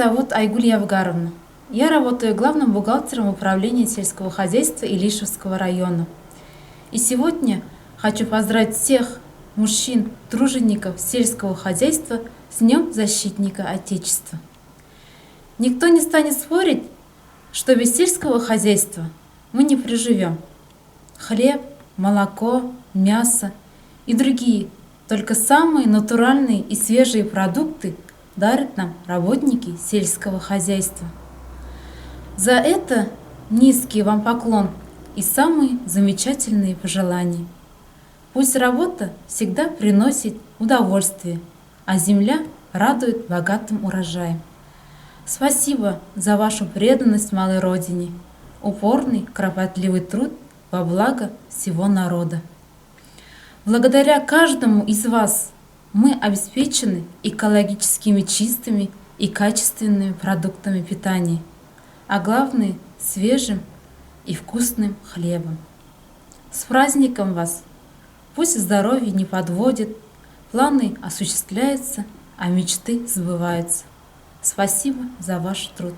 зовут Айгуль Явгаровна. Я работаю главным бухгалтером управления сельского хозяйства Илишевского района. И сегодня хочу поздравить всех мужчин, тружеников сельского хозяйства с Днем Защитника Отечества. Никто не станет спорить, что без сельского хозяйства мы не проживем. Хлеб, молоко, мясо и другие, только самые натуральные и свежие продукты дарят нам работники сельского хозяйства. За это низкий вам поклон и самые замечательные пожелания. Пусть работа всегда приносит удовольствие, а земля радует богатым урожаем. Спасибо за вашу преданность малой родине, упорный, кропотливый труд во благо всего народа. Благодаря каждому из вас мы обеспечены экологическими чистыми и качественными продуктами питания, а главное – свежим и вкусным хлебом. С праздником вас! Пусть здоровье не подводит, планы осуществляются, а мечты сбываются. Спасибо за ваш труд.